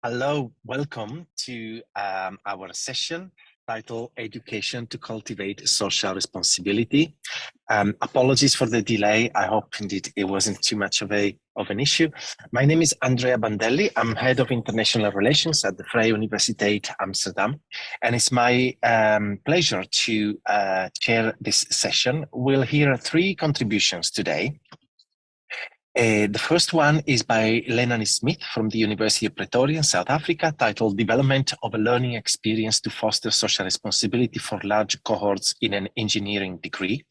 Hello, welcome to our session titled Education to Cultivate Social Responsibility. Apologies for the delay. I hope indeed it wasn't too much of an issue. My name is Andrea Bandelli. I'm Head of International Relations at the Vrije Universiteit, Amsterdam. And it's my pleasure to chair this session. We'll hear three contributions today. The first one is by Lelanie Smith from the University of Pretoria in South Africa, titled Development of a Learning Experience to Foster Social Responsibility for Large Cohorts in an Engineering Degree.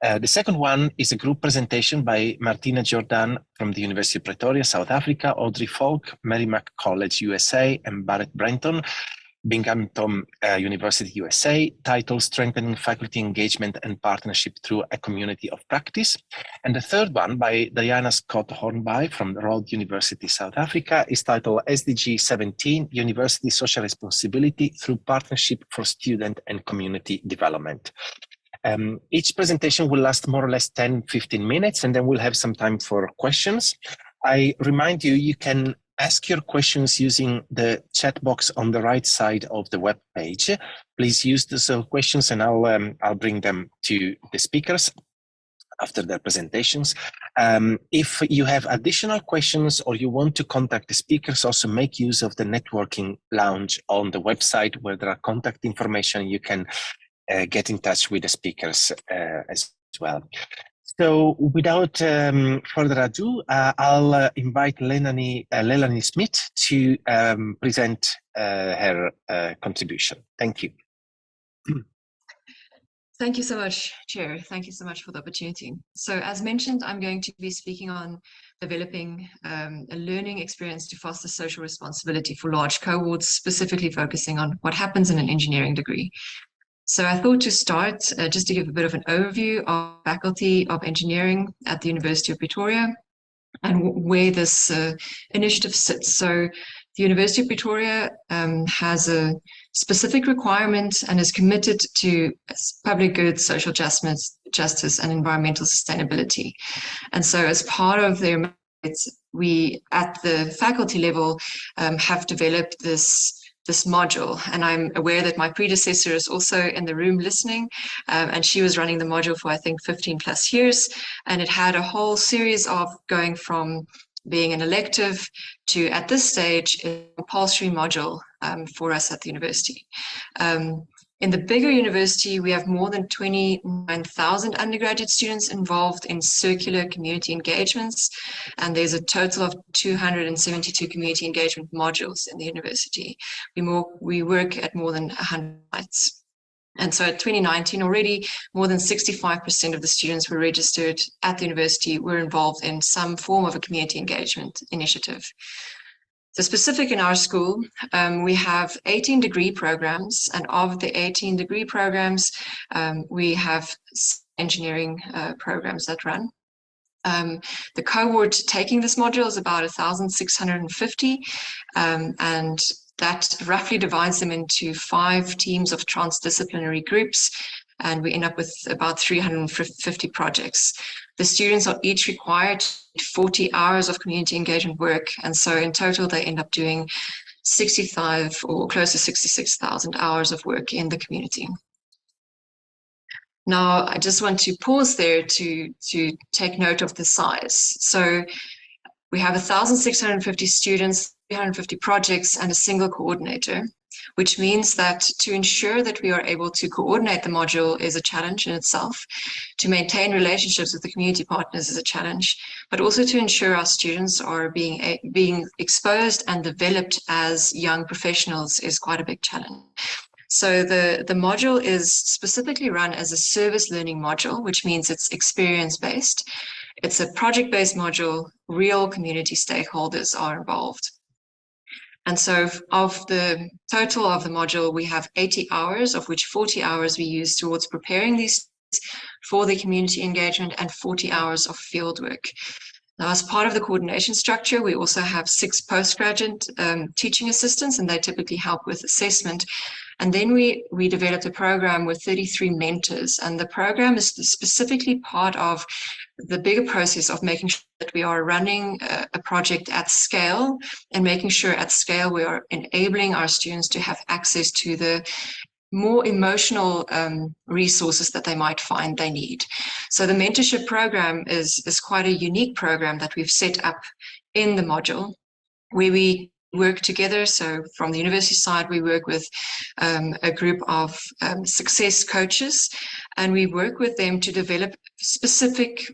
The second one is a group presentation by Martina Jordaan from the University of Pretoria, South Africa, Audrey Falk, Merrimack College, USA, and Barret Brenton, Binghamton University, USA, titled Strengthening Faculty Engagement and Partnership Through a Community of Practice. And the third one by Diana Scot Hornby from Rhodes University, South Africa, is titled SDG 17, University Social Responsibility Through Partnership for Student and Community Development. Each presentation will last more or less 10-15 minutes, and then we'll have some time for questions. I remind you, you can ask your questions using the chat box on the right side of the web page. Please use those questions and I'll bring them to the speakers after their presentations. If you have additional questions or you want to contact the speakers, also make use of the networking lounge on the website where there are contact information. You can get in touch with the speakers as well. So without further ado, I'll invite Lelanie Smith to present her contribution. Thank you. Thank you so much, Chair. Thank you so much for the opportunity. So as mentioned, I'm going to be speaking on developing a learning experience to foster social responsibility for large cohorts, specifically focusing on what happens in an engineering degree. So I thought to start just to give a bit of an overview of Faculty of Engineering at the University of Pretoria and where this initiative sits. So the University of Pretoria has a specific requirement and is committed to public good, social justice and environmental sustainability. And so as part of their we at the faculty level have developed this module, and I'm aware that my predecessor is also in the room listening, and she was running the module for I think 15 plus years, and it had a whole series of going from being an elective to at this stage a compulsory module for us at the university. In the bigger university, we have more than 29,000 undergraduate students involved in circular community engagements, and there's a total of 272 community engagement modules in the university. We work at more than 100 sites. And so at 2019 already, more than 65% of the students were registered at the university were involved in some form of a community engagement initiative. So specific in our school, we have 18 degree programs, and of the 18 degree programs, we have engineering programs that run. The cohort taking this module is about 1,650, and that roughly divides them into 5 teams of transdisciplinary groups, and we end up with about 350 projects. The students are each required 40 hours of community engagement work, and so in total they end up doing 65 or close to 66,000 hours of work in the community. Now, I just want to pause there to take note of the size. So we have 1,650 students, 350 projects, and a single coordinator, which means that to ensure that we are able to coordinate the module is a challenge in itself. To maintain relationships with the community partners is a challenge, but also to ensure our students are being exposed and developed as young professionals is quite a big challenge. So the module is specifically run as a service learning module, which means it's experience-based. It's a project-based module. Real community stakeholders are involved. And so of the total of the module, we have 80 hours, of which 40 hours we use towards preparing these for the community engagement and 40 hours of field work. Now, as part of the coordination structure, we also have 6 postgraduate teaching assistants, and they typically help with assessment. And then we developed a program with 33 mentors, and the program is specifically part of the bigger process of making sure that we are running a project at scale, and making sure at scale we are enabling our students to have access to the more emotional resources that they might find they need. So the mentorship program is quite a unique program that we've set up in the module, where we work together. So from the university side, we work with a group of success coaches, and we work with them to develop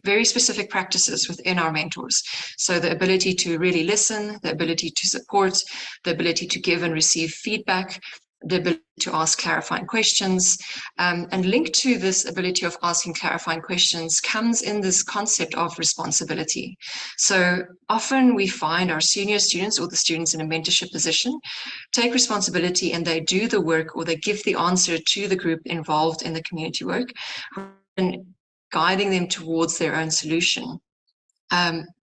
very specific practices within our mentors. So the ability to really listen, the ability to support, the ability to give and receive feedback, the ability to ask clarifying questions, and linked to this ability of asking clarifying questions comes in this concept of responsibility. So often we find our senior students, or the students in a mentorship position, take responsibility and they do the work, or they give the answer to the group involved in the community work, and guiding them towards their own solution.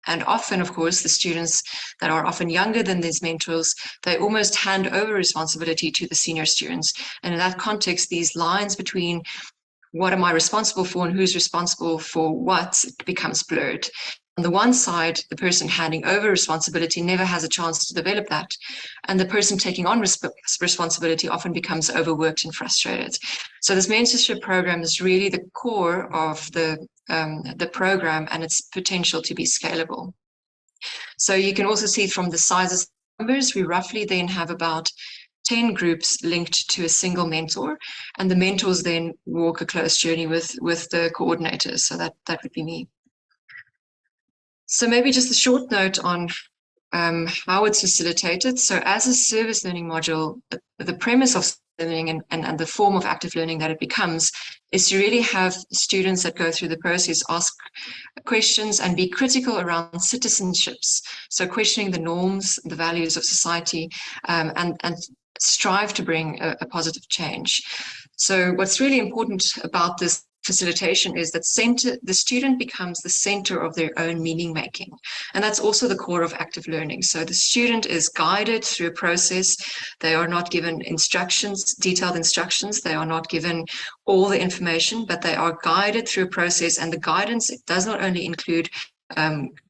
And often, of course, the students that are often younger than these mentors, they almost hand over responsibility to the senior students. And in that context, these lines between what am I responsible for and who's responsible for what becomes blurred. On the one side, the person handing over responsibility never has a chance to develop that. And the person taking on responsibility often becomes overworked and frustrated. So this mentorship program is really the core of the program and its potential to be scalable. So you can also see from the sizes numbers, we roughly then have about 10 groups linked to a single mentor, and the mentors then walk a close journey with the coordinators. So that would be me. So maybe just a short note on how it's facilitated. So as a service learning module, the premise of learning and the form of active learning that it becomes is to really have students that go through the process ask questions and be critical around citizenships. So questioning the norms, the values of society, and strive to bring a positive change. So what's really important about this facilitation is that the student becomes the center of their own meaning making. And that's also the core of active learning. So the student is guided through a process. They are not given instructions, detailed instructions. They are not given all the information, but they are guided through a process. And the guidance does not only include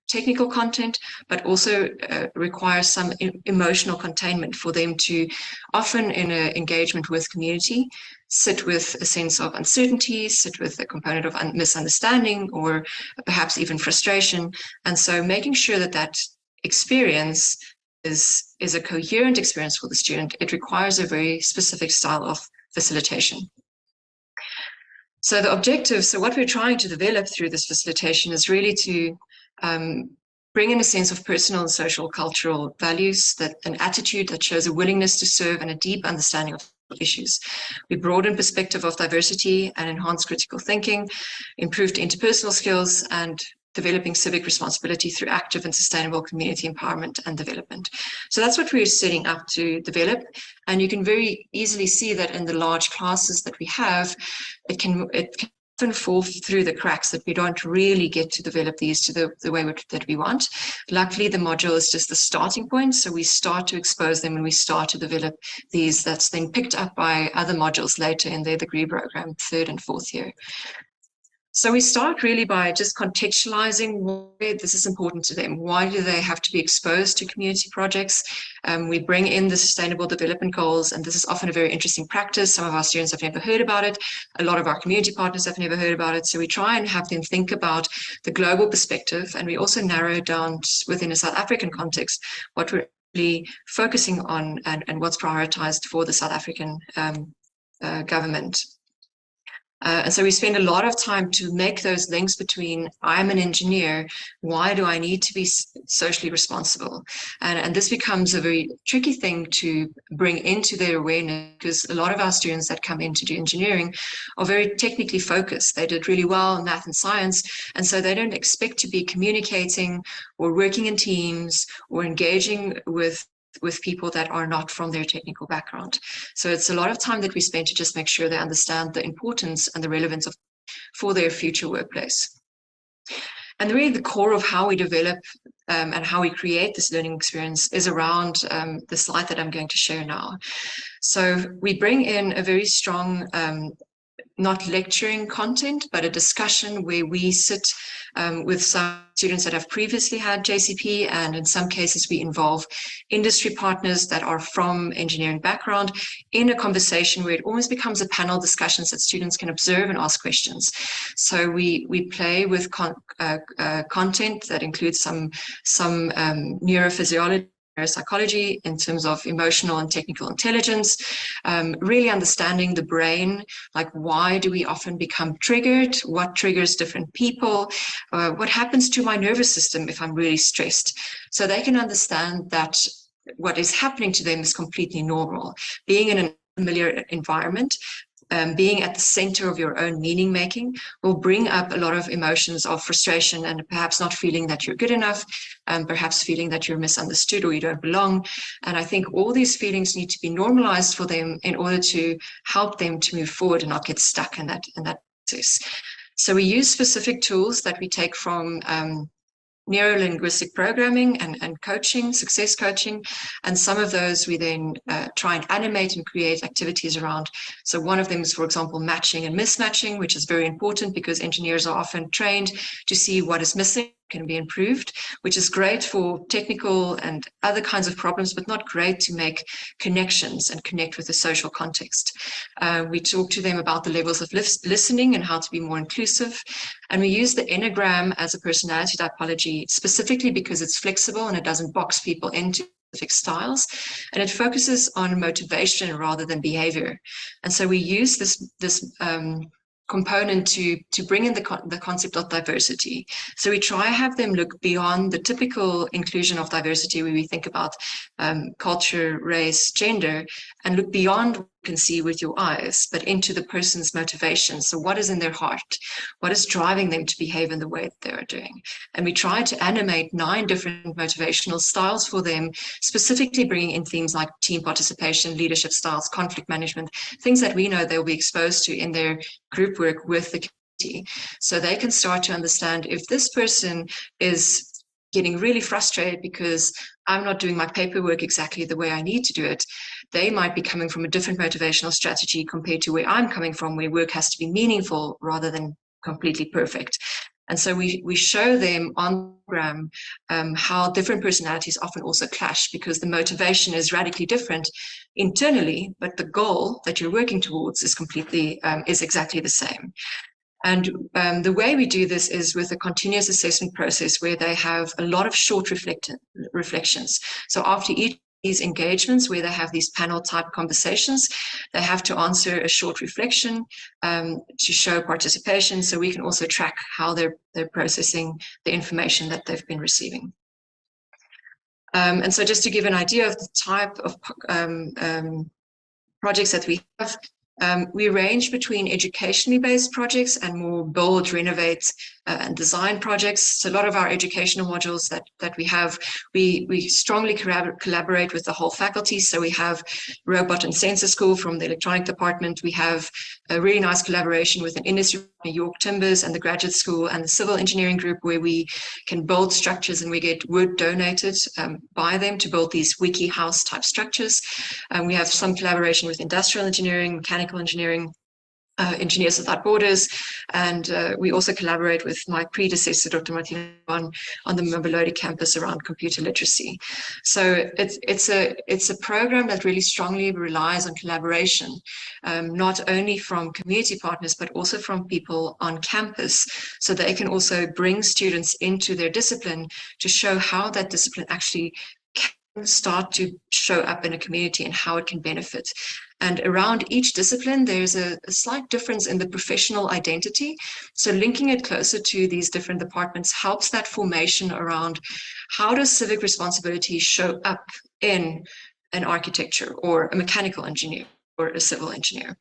technical content, but also requires some emotional containment for them to, often in an engagement with community, sit with a sense of uncertainty, sit with a component of misunderstanding, or perhaps even frustration. And so making sure that that experience is a coherent experience for the student, it requires a very specific style of facilitation. So the objective, so what we're trying to develop through this facilitation is really to bring in a sense of personal and social cultural values, that an attitude that shows a willingness to serve and a deep understanding of issues. We broaden perspective of diversity and enhance critical thinking, improved interpersonal skills, and developing civic responsibility through active and sustainable community empowerment and development. So that's what we're setting up to develop. And you can very easily see that in the large classes that we have, it can often fall through the cracks, that we don't really get to develop these to the way that we want. Luckily, the module is just the starting point. So we start to expose them and we start to develop these. That's then picked up by other modules later in their degree program, 3rd and 4th year. So we start really by just contextualizing why this is important to them. Why do they have to be exposed to community projects? We bring in the Sustainable Development Goals, and this is often a very interesting practice. Some of our students have never heard about it. A lot of our community partners have never heard about it. So we try and have them think about the global perspective, and we also narrow down within a South African context what we're really focusing on and what's prioritized for the South African government. And so we spend a lot of time to make those links between, I'm an engineer, why do I need to be socially responsible? And this becomes a very tricky thing to bring into their awareness, because a lot of our students that come in to do engineering are very technically focused. They did really well in math and science, and so they don't expect to be communicating or working in teams or engaging with people that are not from their technical background. So it's a lot of time that we spend to just make sure they understand the importance and the relevance of for their future workplace. And really the core of how we develop and how we create this learning experience is around the slide that I'm going to share now. So we bring in a very strong not lecturing content, but a discussion where we sit with some students that have previously had JCP, and in some cases we involve industry partners that are from engineering background in a conversation where it almost becomes a panel discussion that students can observe and ask questions. So we play with content that includes some neurophysiology, neuropsychology in terms of emotional and technical intelligence, really understanding the brain, like why do we often become triggered, what triggers different people, what happens to my nervous system if I'm really stressed, so they can understand that what is happening to them is completely normal. Being in an familiar environment, being at the center of your own meaning making will bring up a lot of emotions of frustration and perhaps not feeling that you're good enough, perhaps feeling that you're misunderstood or you don't belong. And I think all these feelings need to be normalized for them in order to help them to move forward and not get stuck in that process. So we use specific tools that we take from neuro-linguistic programming and coaching, success coaching, and some of those we then try and animate and create activities around. So one of them is, for example, matching and mismatching, which is very important because engineers are often trained to see what is missing, can be improved, which is great for technical and other kinds of problems, but not great to make connections and connect with the social context. We talk to them about the levels of listening and how to be more inclusive. And we use the Enneagram as a personality typology specifically because it's flexible and it doesn't box people into specific styles, and it focuses on motivation rather than behavior. And so we use this component to bring in the concept of diversity. So we try to have them look beyond the typical inclusion of diversity where we think about culture, race, gender, and look beyond what you can see with your eyes, but into the person's motivation. So what is in their heart? What is driving them to behave in the way that they are doing? And we try to animate 9 different motivational styles for them, specifically bringing in themes like team participation, leadership styles, conflict management, things that we know they'll be exposed to in their group work with the community. So they can start to understand if this person is getting really frustrated because I'm not doing my paperwork exactly the way I need to do it, they might be coming from a different motivational strategy compared to where I'm coming from, where work has to be meaningful rather than completely perfect. And so we show them on the program how different personalities often also clash because the motivation is radically different internally, but the goal that you're working towards is completely, is exactly the same. And the way we do this is with a continuous assessment process where they have a lot of short reflections. So after each of these engagements where they have these panel type conversations, they have to answer a short reflection to show participation, so we can also track how they're processing the information that they've been receiving. And so just to give an idea of the type of projects that we have, we range between educationally based projects and more build, renovate, and design projects. So a lot of our educational modules that we have, we strongly collaborate with the whole faculty. So we have Robot and Sensor School from the electronic department. We have a really nice collaboration with an industry, York Timbers, and the graduate school and the civil engineering group, where we can build structures and we get wood donated by them to build these wiki house type structures. We have some collaboration with industrial engineering, mechanical engineering, Engineers Without Borders, and we also collaborate with my predecessor, Dr. Martina, on the Mamelodi campus around computer literacy. So it's a program that really strongly relies on collaboration, not only from community partners, but also from people on campus, so they can also bring students into their discipline to show how that discipline actually can start to show up in a community and how it can benefit. And around each discipline, there's a slight difference in the professional identity. So linking it closer to these different departments helps that formation around how does civic responsibility show up in an architecture or a mechanical engineer or a civil engineer.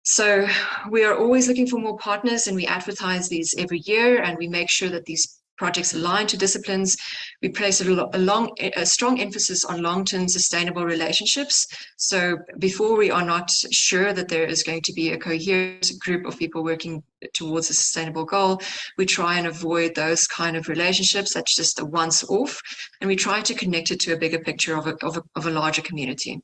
So we are always looking for more partners, and we advertise these every year, and we make sure that these projects align to disciplines. We place a strong emphasis on long-term sustainable relationships. So before we are not sure that there is going to be a coherent group of people working towards a sustainable goal, we try and avoid those kind of relationships. That's just a once off, and we try to connect it to a bigger picture of a larger community.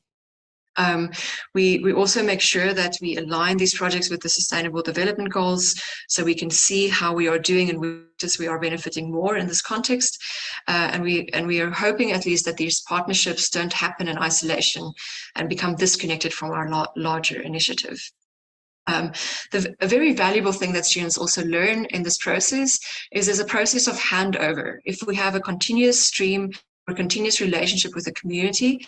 We also make sure that we align these projects with the Sustainable Development Goals, so we can see how we are doing and which we are benefiting more in this context. And we are hoping at least that these partnerships don't happen in isolation and become disconnected from our larger initiative. A very valuable thing that students also learn in this process is there's a process of handover. If we have a continuous stream or continuous relationship with the community,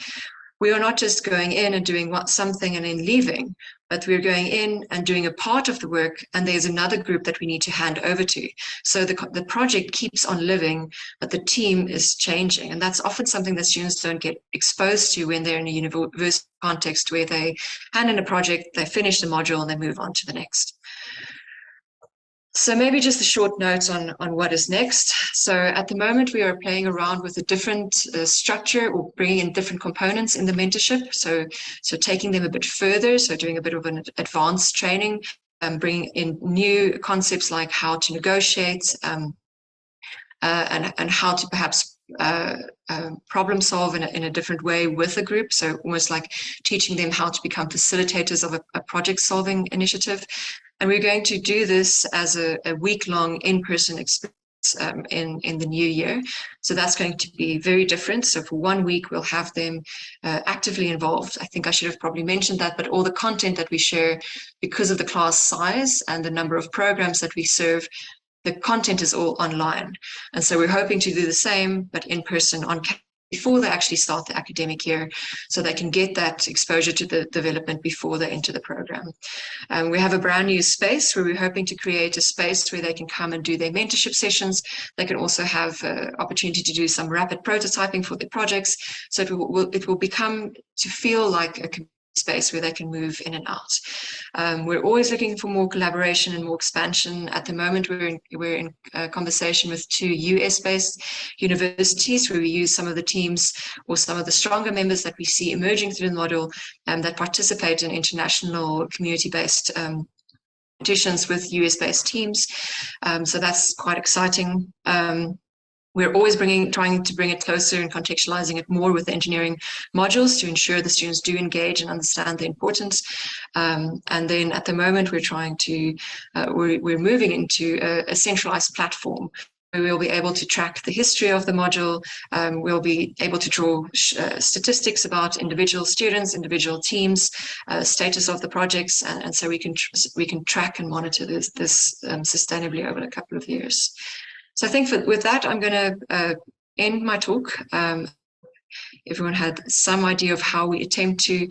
we are not just going in and doing something and then leaving, but we're going in and doing a part of the work, and there's another group that we need to hand over to. So the project keeps on living, but the team is changing. And that's often something that students don't get exposed to when they're in a university context, where they hand in a project, they finish the module, and they move on to the next. So maybe just a short note on what is next. So at the moment, we are playing around with a different structure, or bringing in different components in the mentorship. So taking them a bit further, so doing a bit of an advanced training, bringing in new concepts like how to negotiate and how to perhaps problem solve in a different way with a group. So almost like teaching them how to become facilitators of a project solving initiative. And we're going to do this as a week-long in-person experience in the new year. So that's going to be very different. So for 1 week, we'll have them actively involved. I think I should have probably mentioned that, but all the content that we share, because of the class size and the number of programs that we serve, the content is all online. And so we're hoping to do the same, but in person on campus before they actually start the academic year, so they can get that exposure to the development before they enter the program. We have a brand new space where we're hoping to create a space where they can come and do their mentorship sessions. They can also have opportunity to do some rapid prototyping for their projects. So it will become to feel like a space where they can move in and out. We're always looking for more collaboration and more expansion. At the moment, we're in conversation with 2 US-based universities where we use some of the teams or some of the stronger members that we see emerging through the model that participate in international community-based competitions with US-based teams. So that's quite exciting. We're always trying to bring it closer and contextualizing it more with the engineering modules to ensure the students do engage and understand the importance. And then at the moment, we're moving into a centralized platform where we'll be able to track the history of the module. We'll be able to draw statistics about individual students, individual teams, status of the projects, and so we can track and monitor this sustainably over a couple of years. So I think with that, I'm going to end my talk. Everyone had some idea of how we attempt to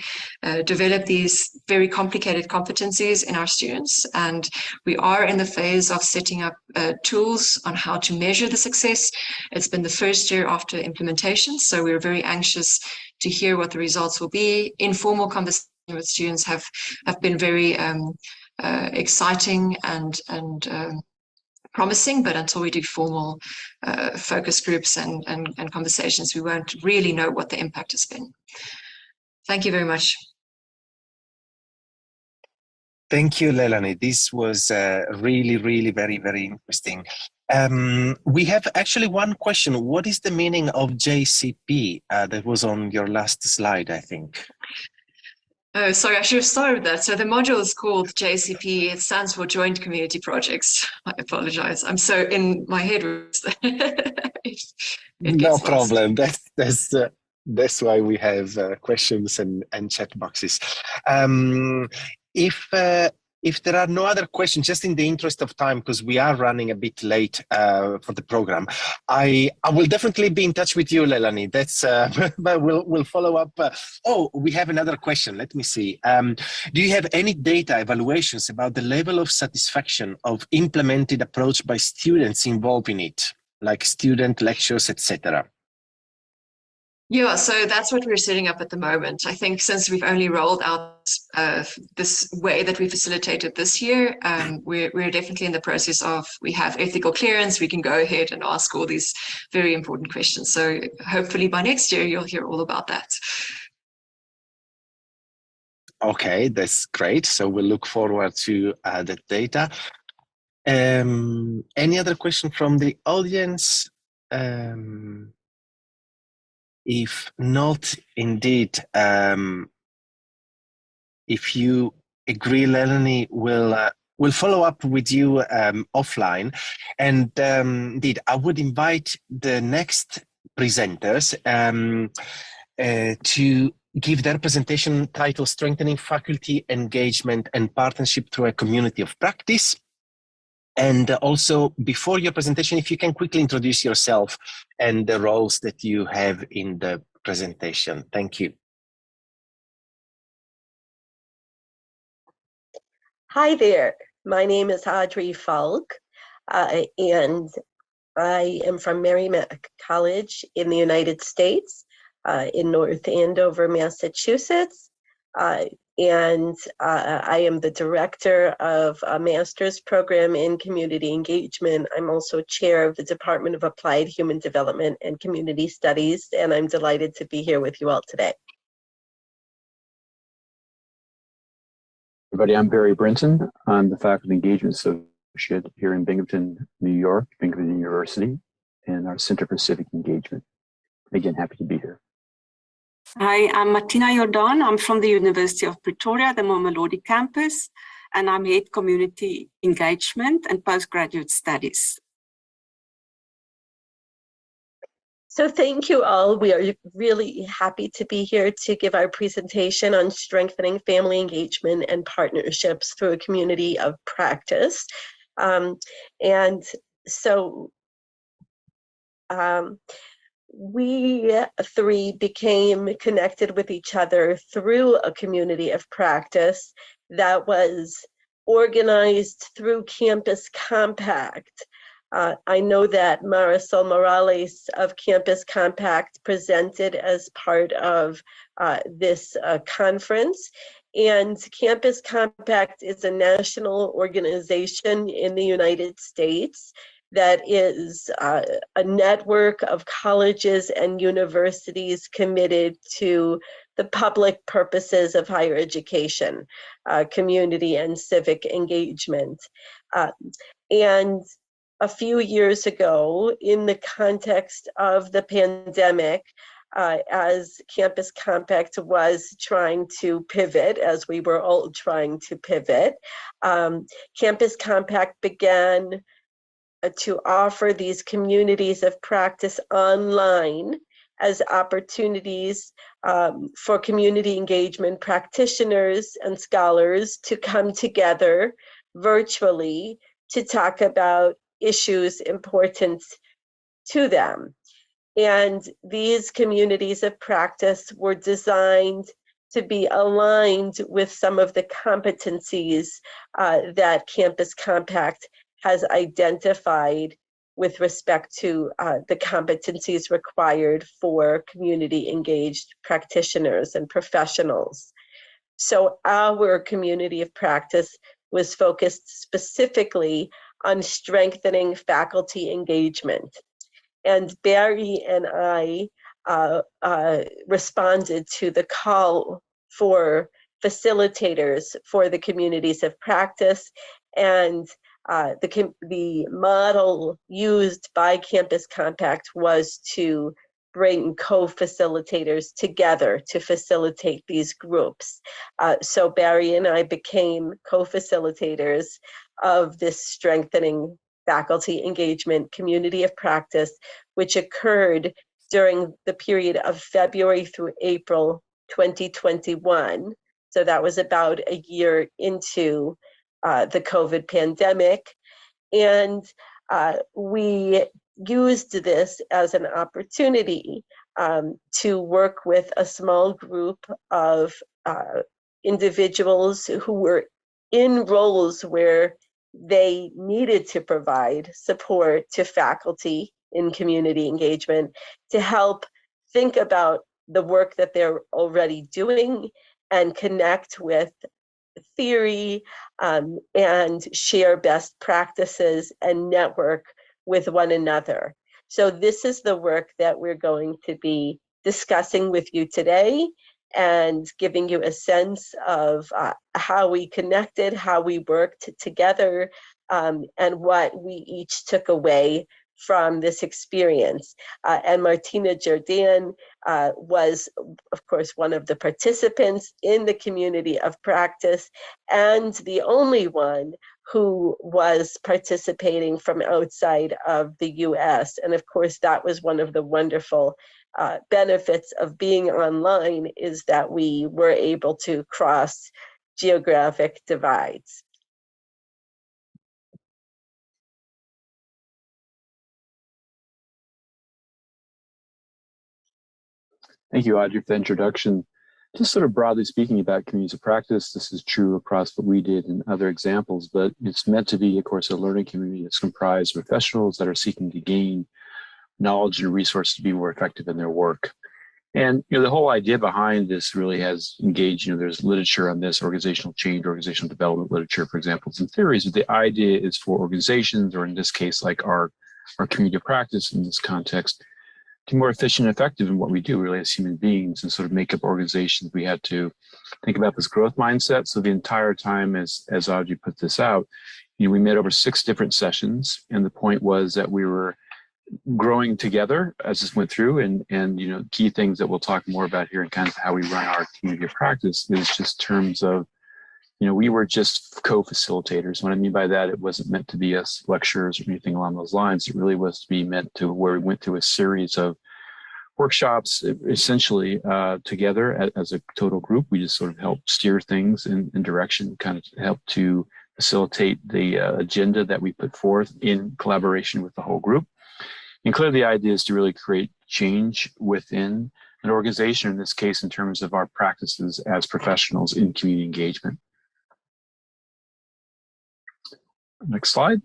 develop these very complicated competencies in our students. And we are in the phase of setting up tools on how to measure the success. It's been the first year after implementation, so we're very anxious to hear what the results will be. Informal conversations with students have been very exciting and promising, but until we do formal focus groups and conversations, we won't really know what the impact has been. Thank you very much. Thank you, Lelanie. This was really, really very, very interesting. We have actually one question. What is the meaning of JCP? That was on your last slide, I think. Oh, sorry, I should have started with that. So the module is called JCP. It stands for Joint Community Projects. I apologize. I'm so in my head. No problem. That's why we have questions and chat boxes. If there are no other questions, just in the interest of time, because we are running a bit late for the program, I will definitely be in touch with you, Lelanie. That's but we'll follow up. Oh, we have another question. Let me see. Do you have any data evaluations about the level of satisfaction of implemented approach by students involved in it, like student lectures, etc.? Yeah, so that's what we're setting up at the moment. I think since we've only rolled out this way that we facilitated this year, we're definitely in the process of, we have ethical clearance, we can go ahead and ask all these very important questions. So hopefully by next year, you'll hear all about that. Okay, that's great. So we'll look forward to the data. Any other question from the audience? If not, indeed, if you agree, Lelanie, we'll follow up with you offline. And indeed, I would invite the next presenters to give their presentation titled Strengthening Faculty Engagement and Partnership Through a Community of Practice. And also, before your presentation, if you can quickly introduce yourself and the roles that you have in the presentation. Thank you. Hi there, my name is Audrey Falk, and I am from Merrimack College in the United States, in North Andover, Massachusetts, and I am the director of a master's program in community engagement. I'm also chair of the Department of Applied Human Development and Community Studies, and I'm delighted to be here with you all today. Everybody, I'm Brenton. I'm the Faculty Engagement Associate here in Binghamton, New York, Binghamton University, and our Center for Civic Engagement. Again, happy to be here. Hi, I'm Martina Jordaan. I'm from the University of Pretoria, the Mamelodi campus, and I'm Head Community Engagement and Postgraduate Studies. So thank you all. We are really happy to be here to give our presentation on strengthening family engagement and partnerships through a community of practice. We three became connected with each other through a community of practice that was organized through Campus Compact. I know that Marisol Morales of Campus Compact presented as part of this conference. And Campus Compact is a national organization in the United States that is a network of colleges and universities committed to the public purposes of higher education, community and civic engagement. And a few years ago, in the context of the pandemic, as Campus Compact was trying to pivot, as we were all trying to pivot, Campus Compact began to offer these communities of practice online as opportunities for community engagement practitioners and scholars to come together virtually to talk about issues important to them. And these communities of practice were designed to be aligned with some of the competencies that Campus Compact has identified with respect to the competencies required for community engaged practitioners and professionals. So our community of practice was focused specifically on strengthening faculty engagement. And Barry and I responded to the call for facilitators for the communities of practice, and the model used by Campus Compact was to bring co-facilitators together to facilitate these groups. So Barry and I became co-facilitators of this strengthening faculty engagement community of practice, which occurred during the period of February through April 2021. So that was about a year into the COVID pandemic. And we used this as an opportunity to work with a small group of individuals who were in roles where they needed to provide support to faculty in community engagement to help think about the work that they're already doing and connect with theory and share best practices and network with one another. So this is the work that we're going to be discussing with you today and giving you a sense of how we connected, how we worked together, and what we each took away from this experience. And Martina Jordaan was, of course, one of the participants in the community of practice, and the only one who was participating from outside of the US. And of course, that was one of the wonderful benefits of being online, is that we were able to cross geographic divides. Thank you, Audrey, for the introduction. Just sort of broadly speaking about communities of practice, this is true across what we did and other examples, but it's meant to be, of course, a learning community that's comprised of professionals that are seeking to gain knowledge and resources to be more effective in their work. And the whole idea behind this really has engaged, there's literature on this, organizational change, organizational development literature, for example, some theories, but the idea is for organizations, or in this case, like our community of practice in this context, to be more efficient and effective in what we do really as human beings and sort of make up organizations. We had to think about this growth mindset. So the entire time as Audrey put this out, we met over 6 different sessions. And the point was that we were growing together as this went through, and key things that we'll talk more about here and kind of how we run our community of practice is just terms of, we were just co-facilitators. What I mean by that, it wasn't meant to be us lecturers or anything along those lines. It really was to be meant to where we went through a series of workshops, essentially together as a total group. We just sort of helped steer things in direction, kind of help to facilitate the agenda that we put forth in collaboration with the whole group. And clearly the idea is to really create change within an organization, in this case, in terms of our practices as professionals in community engagement. Next slide.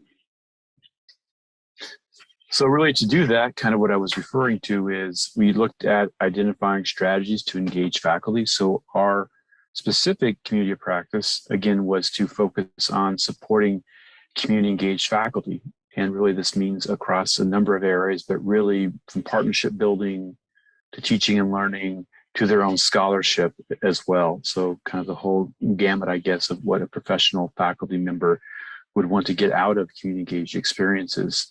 So really to do that, kind of what I was referring to is we looked at identifying strategies to engage faculty. So our specific community of practice, again, was to focus on supporting community engaged faculty. And really this means across a number of areas, but really from partnership building to teaching and learning to their own scholarship as well. So kind of the whole gamut, I guess, of what a professional faculty member would want to get out of community engaged experiences.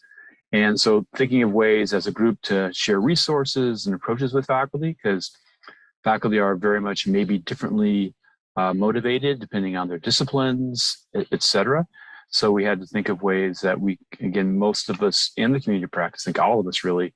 And so thinking of ways as a group to share resources and approaches with faculty, because faculty are very much maybe differently motivated depending on their disciplines, et cetera. So we had to think of ways that we, again, most of us in the community of practice, I think all of us really,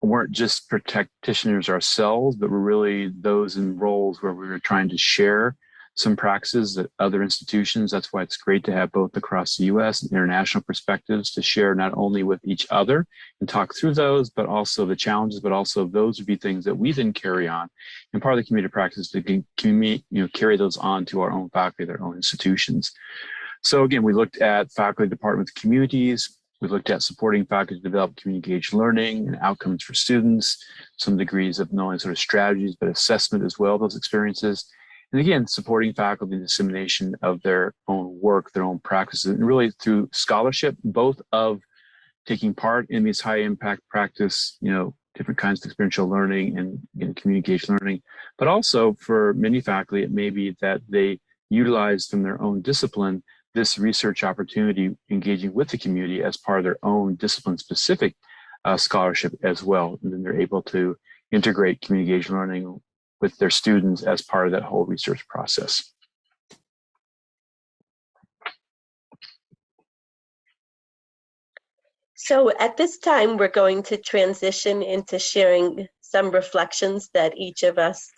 weren't just practitioners ourselves, but were really those in roles where we were trying to share some practices at other institutions. That's why it's great to have both across the US and international perspectives to share not only with each other and talk through those, but also the challenges, but also those would be things that we then carry on. And part of the community of practice to carry those on to our own faculty, their own institutions. So again, we looked at faculty departments, communities. We looked at supporting faculty to develop community engaged learning and outcomes for students, some degrees of not only sort of strategies, but assessment as well, those experiences. And again, supporting faculty in dissemination of their own work, their own practices, and really through scholarship, both of taking part in these high impact practice, different kinds of experiential learning and community engaged learning, but also for many faculty, it may be that they utilize from their own discipline this research opportunity engaging with the community as part of their own discipline specific scholarship as well. And then they're able to integrate community engaged learning with their students as part of that whole research process. So at this time, we're going to transition into sharing some reflections that each of us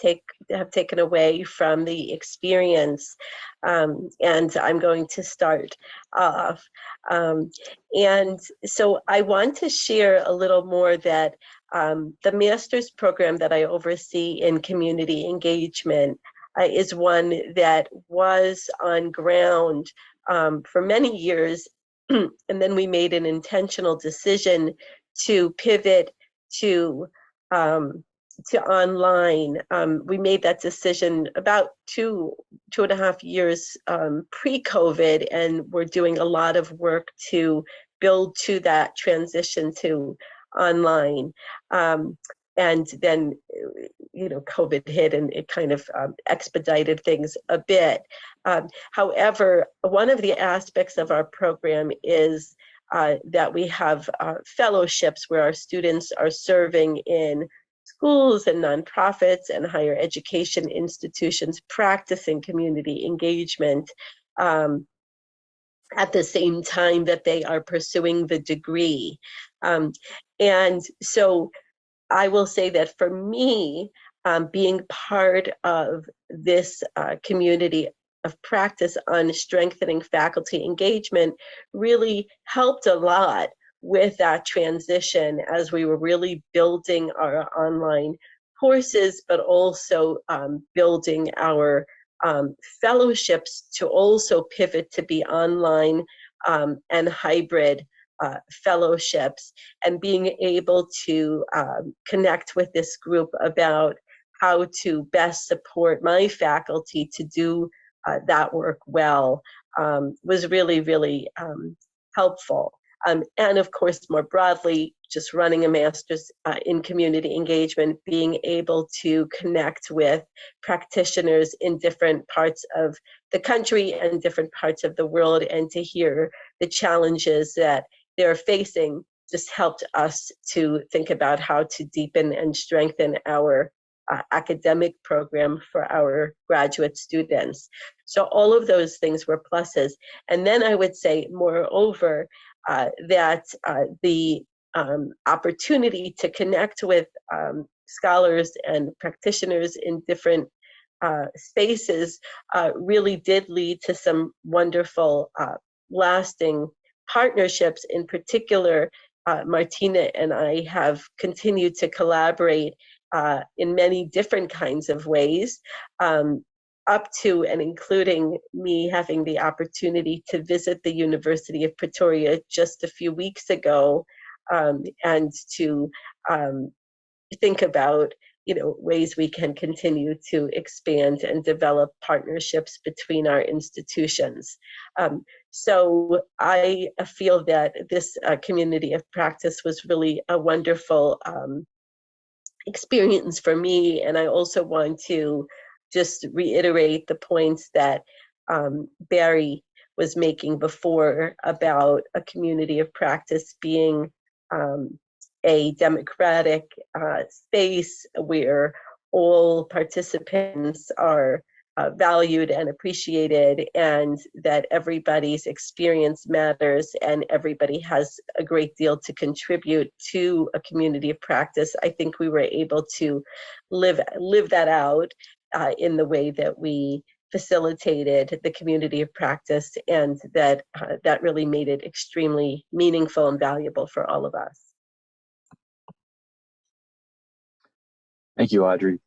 have taken away from the experience. And I'm going to start off. And so I want to share a little more that the master's program that I oversee in community engagement is one that was on ground for many years. And then we made an intentional decision to pivot to online. We made that decision about two and a half years pre-COVID, and we're doing a lot of work to build to that transition to online. And then, COVID hit and it kind of expedited things a bit. However, one of the aspects of our program is that we have fellowships where our students are serving in schools and nonprofits and higher education institutions, practicing community engagement at the same time that they are pursuing the degree. And so I will say that for me, being part of this community of practice on strengthening faculty engagement really helped a lot with that transition as we were really building our online courses, but also building our fellowships to also pivot to be online and hybrid fellowships, and being able to connect with this group about how to best support my faculty to do that work well was really, really helpful. And of course, more broadly, just running a master's in community engagement, being able to connect with practitioners in different parts of the country and different parts of the world, and to hear the challenges that they're facing just helped us to think about how to deepen and strengthen our academic program for our graduate students. So all of those things were pluses. And then I would say, moreover, that the opportunity to connect with scholars and practitioners in different spaces really did lead to some wonderful lasting partnerships. In particular, Martina and I have continued to collaborate in many different kinds of ways, up to and including me having the opportunity to visit the University of Pretoria just a few weeks ago, and to think about ways we can continue to expand and develop partnerships between our institutions. So I feel that this community of practice was really a wonderful experience for me. And I also want to just reiterate the points that Barry was making before about a community of practice being a democratic space where all participants are valued and appreciated, and that everybody's experience matters and everybody has a great deal to contribute to a community of practice. I think we were able to live that out in the way that we facilitated the community of practice, and that that really made it extremely meaningful and valuable for all of us. Thank you, Audrey.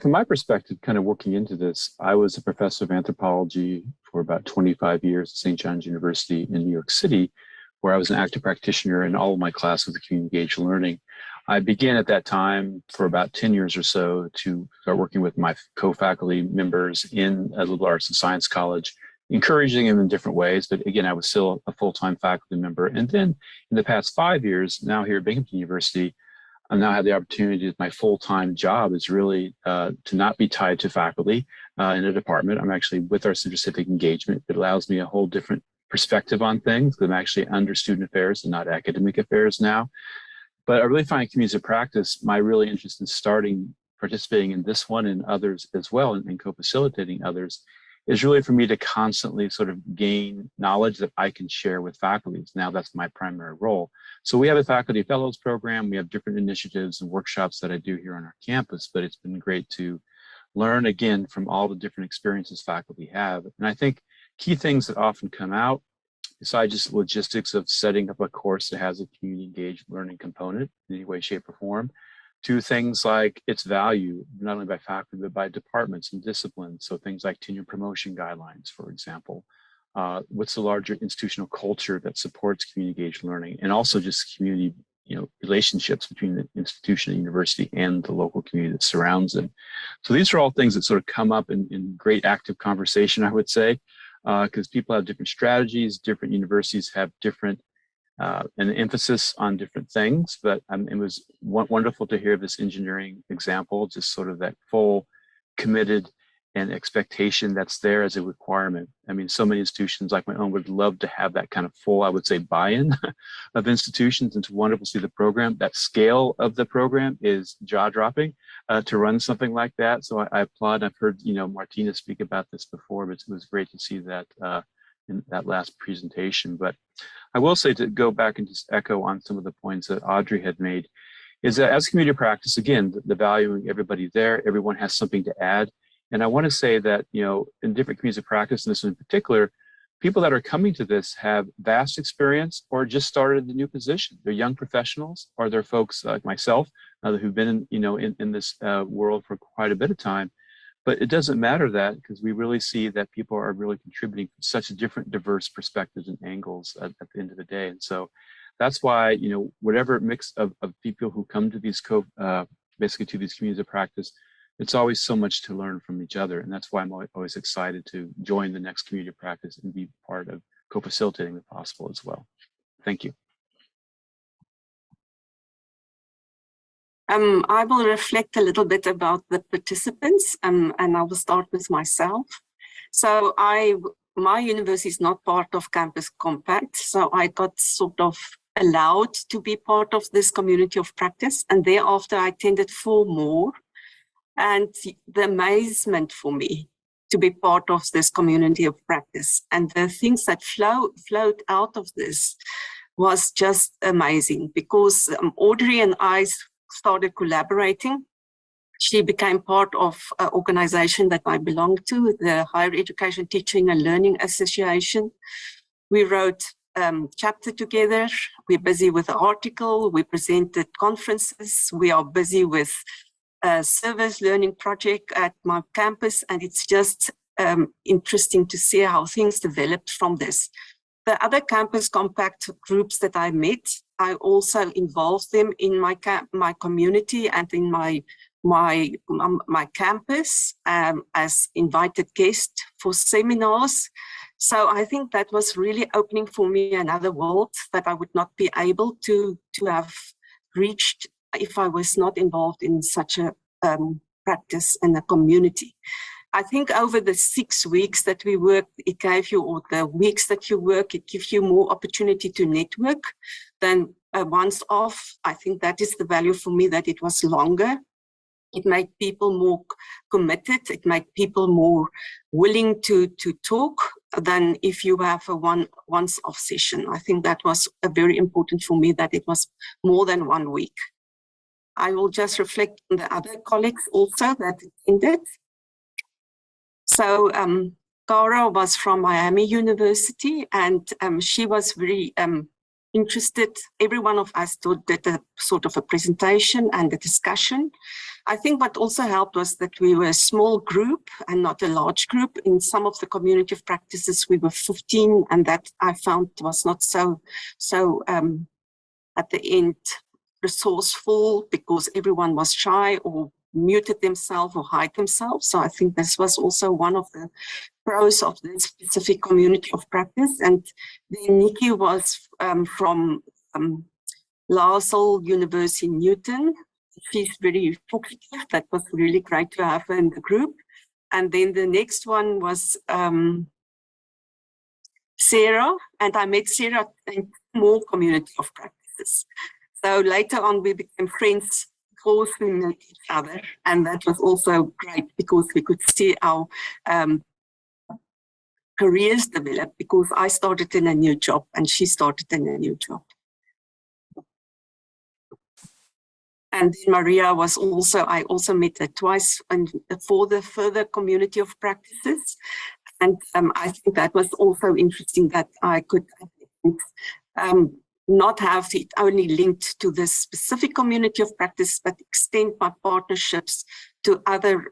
From my perspective, kind of working into this, I was a professor of anthropology for about 25 years at St. John's University in New York City, where I was an active practitioner in all of my classes of community engaged learning. I began at that time for about 10 years or so to start working with my co-faculty members in a liberal arts and science college, encouraging them in different ways. But again, I was still a full-time faculty member. And then in the past 5 years, now here at Binghamton University, I now have the opportunity, my full-time job is really to not be tied to faculty in a department. I'm actually with our Center Civic Engagement. It allows me a whole different perspective on things. I'm actually under student affairs and not academic affairs now. But I really find communities of practice, my really interest in participating in this one and others as well, and co-facilitating others, is really for me to constantly sort of gain knowledge that I can share with faculty. Now that's my primary role. So we have a faculty fellows program. We have different initiatives and workshops that I do here on our campus, but it's been great to learn again from all the different experiences faculty have. And I think key things that often come out, besides just logistics of setting up a course that has a community engaged learning component in any way, shape, or form, to things like its value, not only by faculty, but by departments and disciplines. So things like tenure promotion guidelines, for example. What's the larger institutional culture that supports community engaged learning, and also just community relationships between the institution and university and the local community that surrounds them. So these are all things that sort of come up in great active conversation, I would say, because people have different strategies, different universities have different an emphasis on different things, but it was wonderful to hear this engineering example, just sort of that full, committed, and expectation that's there as a requirement. I mean, so many institutions like my own would love to have that kind of full, I would say, buy-in of institutions, and it's wonderful to see the program. That scale of the program is jaw-dropping to run something like that. So I applaud. I've heard, you know, Martina speak about this before, but it was great to see that in that last presentation. But I will say, to go back and just echo on some of the points that Audrey had made, is that as community practice, again, the valuing everybody there, everyone has something to add. And I want to say that, you know, in different communities of practice, and this in particular, people that are coming to this have vast experience or just started a new position. They're young professionals, or they're folks like myself who've been, you know, in this world for quite a bit of time. But it doesn't matter that, because we really see that people are really contributing from such different, diverse perspectives and angles at the end of the day. And so that's why, you know, whatever mix of people who come to these basically to these communities of practice, it's always so much to learn from each other. And that's why I'm always excited to join the next community of practice and be part of co-facilitating the possible as well. Thank you. I will reflect a little bit about the participants, and I will start with myself. So my university is not part of Campus Compact, so I got sort of allowed to be part of this community of practice, and thereafter I attended 4 more. And the amazement for me to be part of this community of practice and the things that flowed out of this was just amazing, because Audrey and I started collaborating. She became part of an organization that I belong to, the Higher Education Teaching and Learning Association. We wrote chapter together. We're busy with the article. We presented conferences. We are busy with a service learning project at my campus, and it's just interesting to see how things developed from this. The other Campus Compact groups that I met, I also involved them in my community and in my campus as invited guests for seminars. So I think that was really opening for me another world that I would not be able to have reached if I was not involved in such a practice and a community. I think over the 6 weeks that we worked, it gave you, or the weeks that you work, it gives you more opportunity to network than once off. I think that is the value for me, that it was longer. It made people more committed. It made people more willing to talk than if you have a once-off session. I think that was very important for me, that it was more than 1 week. I will just reflect on the other colleagues also that attended. So Cara was from Miami University, and she was very interested. Every one of us did a sort of a presentation and a discussion. I think what also helped was that we were a small group and not a large group. In some of the community of practices, we were 15, and that I found was not so at the end resourceful, because everyone was shy or muted themselves or hide themselves. So I think this was also one of the pros of this specific community of practice. And then Nikki was from Lasalle University, Newton. She's very talkative. That was really great to have her in the group. And then the next one was Sarah, and I met Sarah in more community of practices. So later on we became friends because we met each other, and that was also great because we could see our careers develop, because I started in a new job and she started in a new job. And then Maria was also, I also met her twice and for the further community of practices. And I think that was also interesting, that I could not have it only linked to this specific community of practice, but extend my partnerships to other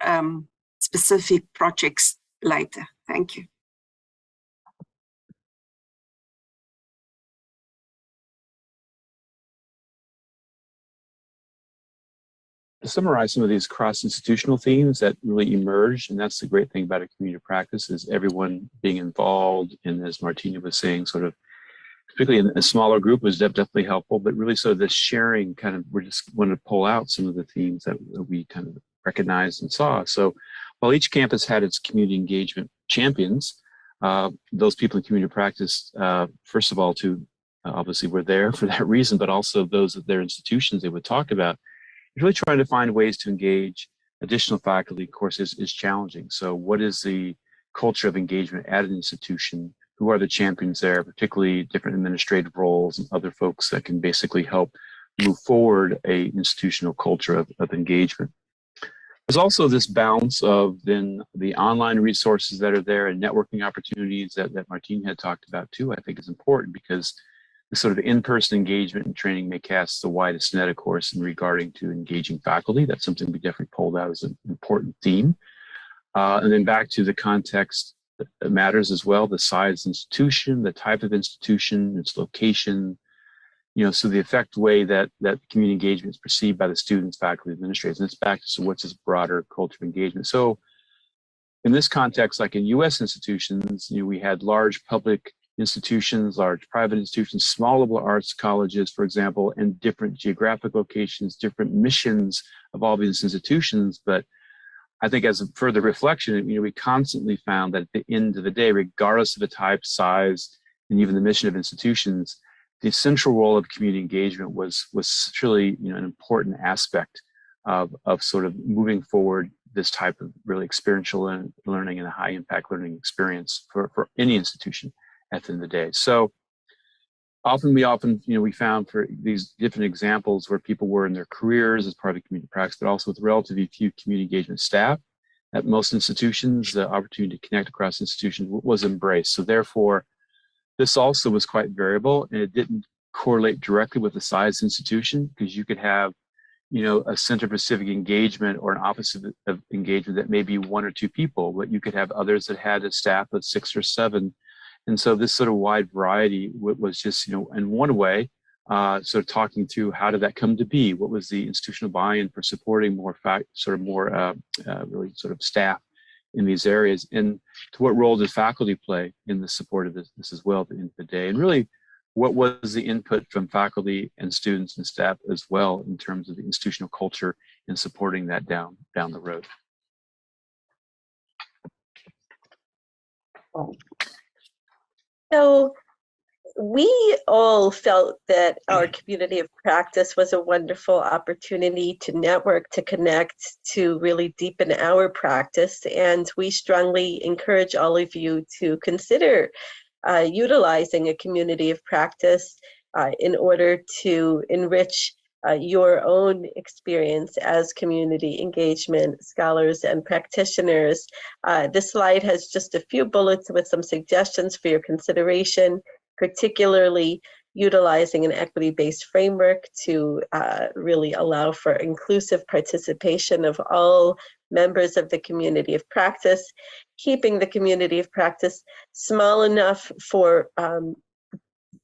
specific projects later. Thank you. To summarize some of these cross-institutional themes that really emerged, and that's the great thing about a community of practice, is everyone being involved, and as Martina was saying, sort of particularly in a smaller group was definitely helpful, but really so the sharing kind of, we're just want to pull out some of the themes that we kind of recognized and saw. So while each campus had its community engagement champions, those people in community practice, first of all, obviously were there for that reason, but also those at their institutions they would talk about, really trying to find ways to engage additional faculty, of course, is challenging. So what is the culture of engagement at an institution? Who are the champions there, particularly different administrative roles and other folks that can basically help move forward a institutional culture of engagement? There's also this balance of then the online resources that are there and networking opportunities that Martina had talked about too, I think is important, because the sort of in-person engagement and training may cast the widest net, of course, in regarding to engaging faculty. That's something we definitely pulled out as an important theme. And then back to the context that matters as well, the size of institution, the type of institution, its location, so the effective way that community engagement is perceived by the students, faculty, administrators, and it's back to what's this broader culture of engagement. So in this context, like in US institutions, we had large public institutions, large private institutions, small liberal arts colleges, for example, and different geographic locations, different missions of all these institutions. But I think as a further reflection, we constantly found that at the end of the day, regardless of the type, size, and even the mission of institutions, the central role of community engagement was truly an important aspect of sort of moving forward this type of really experiential learning and a high impact learning experience for any institution at the end of the day. So we found for these different examples where people were in their careers as part of community practice, but also with relatively few community engagement staff at most institutions, the opportunity to connect across institutions was embraced. So therefore, this also was quite variable, and it didn't correlate directly with the size institution, because you could have, a center for civic engagement or an office of engagement that may be 1 or 2 people, but you could have others that had a staff of 6 or 7. And so this sort of wide variety was just, in one way, sort of talking through how did that come to be? What was the institutional buy-in for supporting more really sort of staff in these areas, and to what role did faculty play in the support of this as well at the end of the day? And really, what was the input from faculty and students and staff as well in terms of the institutional culture and supporting that down the road? So we all felt that our community of practice was a wonderful opportunity to network, to connect, to really deepen our practice. And we strongly encourage all of you to consider utilizing a community of practice in order to enrich your own experience as community engagement scholars and practitioners. This slide has just a few bullets with some suggestions for your consideration, particularly utilizing an equity-based framework to really allow for inclusive participation of all members of the community of practice, keeping the community of practice small enough for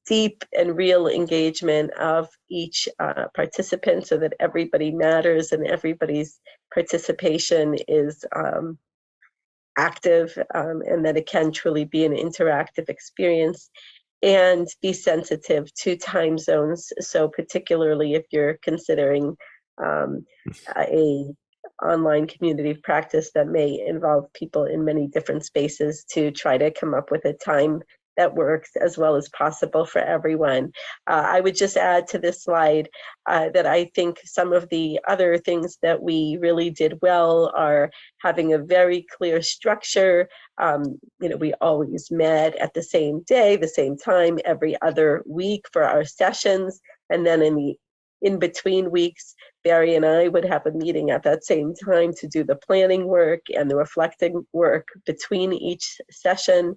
deep and real engagement of each participant so that everybody matters and everybody's participation is active and that it can truly be an interactive experience, and be sensitive to time zones. So particularly if you're considering a online community of practice that may involve people in many different spaces, to try to come up with a time that works as well as possible for everyone. I would just add to this slide that I think some of the other things that we really did well are having a very clear structure. We always met at the same day, the same time, every other week for our sessions. And then in between weeks, Barry and I would have a meeting at that same time to do the planning work and the reflecting work between each session.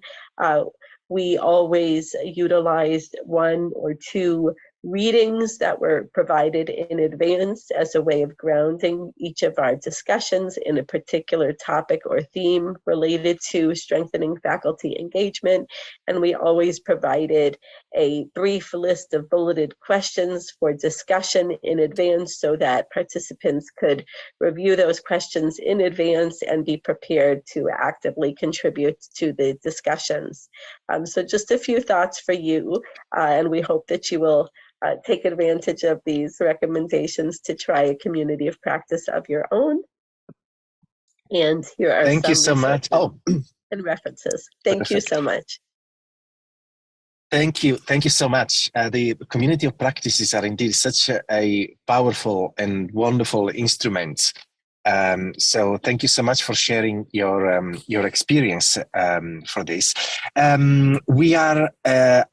We always utilized 1 or 2 readings that were provided in advance as a way of grounding each of our discussions in a particular topic or theme related to strengthening faculty engagement. And we always provided a brief list of bulleted questions for discussion in advance so that participants could review those questions in advance and be prepared to actively contribute to the discussions. So just a few thoughts for you, and we hope that you will take advantage of these recommendations to try a community of practice of your own. And here are Thank you so much. Oh, and references. Thank you so much. Thank you so much. The community of practices are indeed such a powerful and wonderful instrument. So thank you so much for sharing your experience for this. We are,